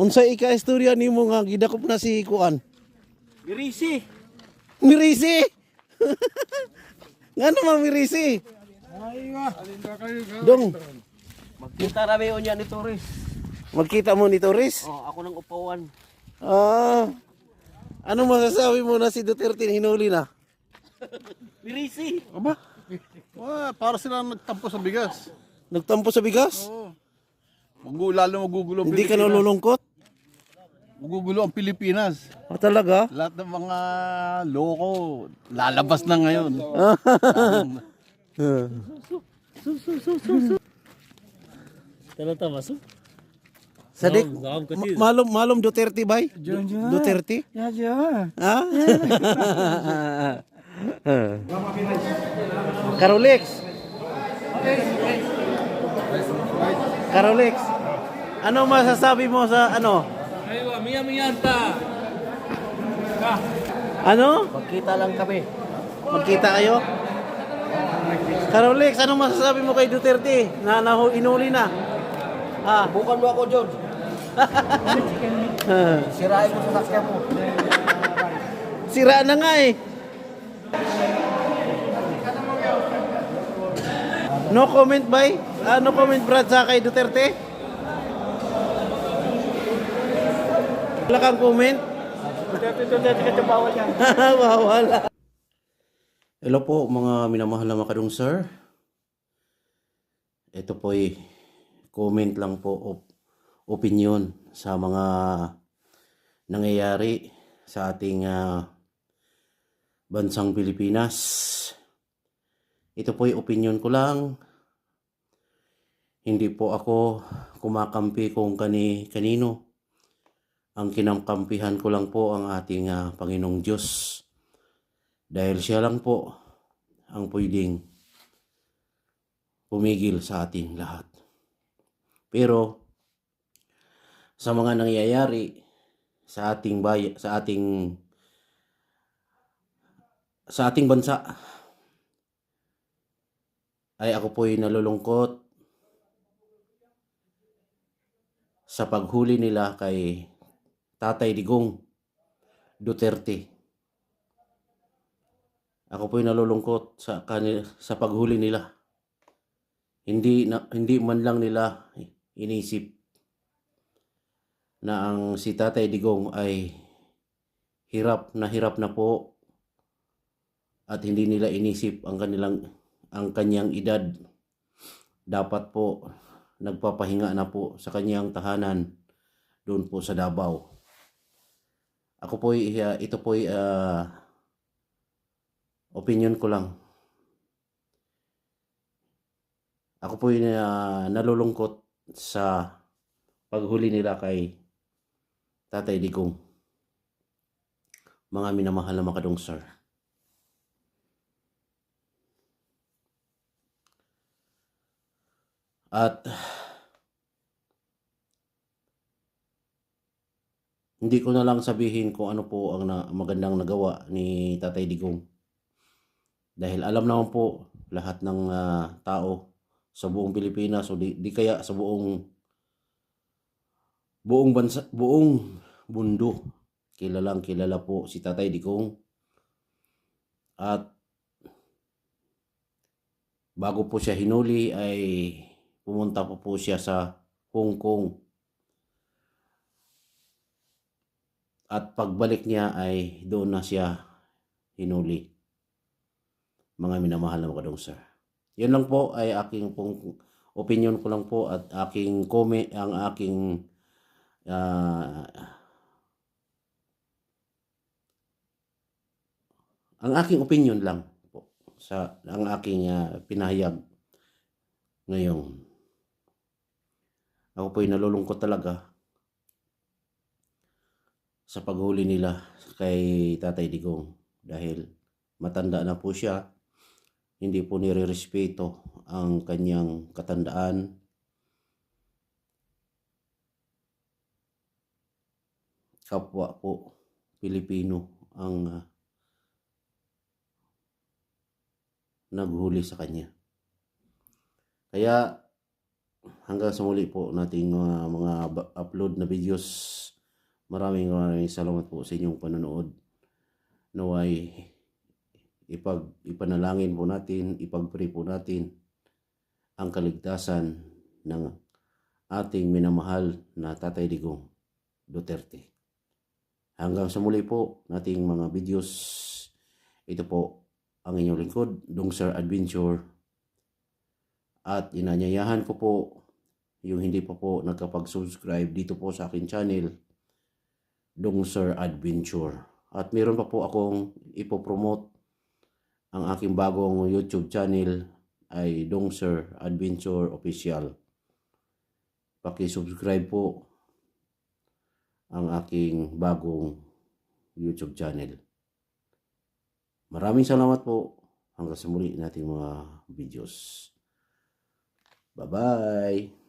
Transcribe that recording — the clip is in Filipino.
Unsa ika-istorya nimo nga gidakop na si Kuan? Mirisi. Mirisi. Nga naman Mirisi. Dong, Magkita rami unya ni Torres. magkita mo ni Torres? Oh, ako nang upawan. Ah. Ano masasabi mo na si Duterte hinuli na? Mirisi. Aba? Para sila nagtampo sa bigas. Nagtampo sa bigas? Oo. Lalo magugulo ang Hindi ka Pilipinas. nalulungkot? Magugulo ang Pilipinas. Talaga? Lahat ng mga loko lalabas na ngayon. Talata maso. Sadik, Gawam kasi. malum Duterte bay? Duterte? Ha? Carolex. Carolex. Ano masasabi mo sa ano? Aywa, miyanta. Ano? Magkita lang kami. Magkita kayo? Carolex, ano masasabi mo kay Duterte na inuli na? Ha? Bukan mo ako, John. Sirain mo sa sakya mo. Sira na nga eh. No comment bay? No comment Brad sa kay Duterte? Wala kang comment? Duterte ka bawal yan. Wala. Hello po mga minamahal na makadong sir. Ito po ay comment lang po opinion sa mga nangyayari sa ating bansang Pilipinas. Ito po ay opinion ko lang. Hindi po ako kumakampi kung kanino. Ang kinamkampihan ko lang po ang ating Panginoong Diyos. Dahil siya lang po ang pwedeng pumigil sa ating lahat. Pero sa mga nangyayari sa ating bansa ay ako po'y nalulungkot sa paghuli nila kay Tatay Digong Duterte. Ako po'y nalulungkot sa paghuli nila. Hindi man lang nila inisip na ang si Tatay Digong ay hirap na po at hindi nila inisip ang kanyang edad. Dapat po nagpapahinga na po sa kanyang tahanan doon po sa Davao. Ako po'y ito po'y opinion ko lang. Ako po'y nalulungkot sa paghuli nila kay Tatay Digong. Mga minamahal na makadong sir. At hindi ko na lang sabihin kung ano po ang magandang nagawa ni Tatay Digong. Dahil alam naman po lahat ng tao sa buong Pilipinas o di kaya sa buong bansa, buong mundo, kilala po si Tatay Digong. At bago po siya hinuli ay pumunta po siya sa Hong Kong. At pagbalik niya ay doon na siya hinuli. Mga minamahal na makadong sir. Yun lang po ay aking pong opinion ko lang po at aking comment, ang aking opinion lang po sa ang aking pinahayag ngayon. Ako po'y nalulungkot talaga sa paghuli nila kay Tatay Digong dahil matanda na po siya. Hindi po nire-respeto ang kanyang katandaan. Kapwa po Pilipino ang naghuli sa kanya. Kaya hanggang sa muli po nating mga upload na videos. Maraming salamat po sa inyong panonood. Naway ipanalangin po natin, ipag-pray po natin ang kaligtasan ng ating minamahal na Tatay Digong Duterte. Hanggang sa muli po nating mga videos. Ito po ang inyong lingkod, Dong Sir Adventure. At inanyayahan ko po yung hindi pa po nagkapag-subscribe dito po sa akin channel, Dong Sir Adventure. At meron pa po akong ipopromote. Ang aking bagong YouTube channel ay Dong Sir Adventure Official. Paki-subscribe po ang aking bagong YouTube channel. Maraming salamat po. Hanggang sa muli nating mga videos. Bye-bye!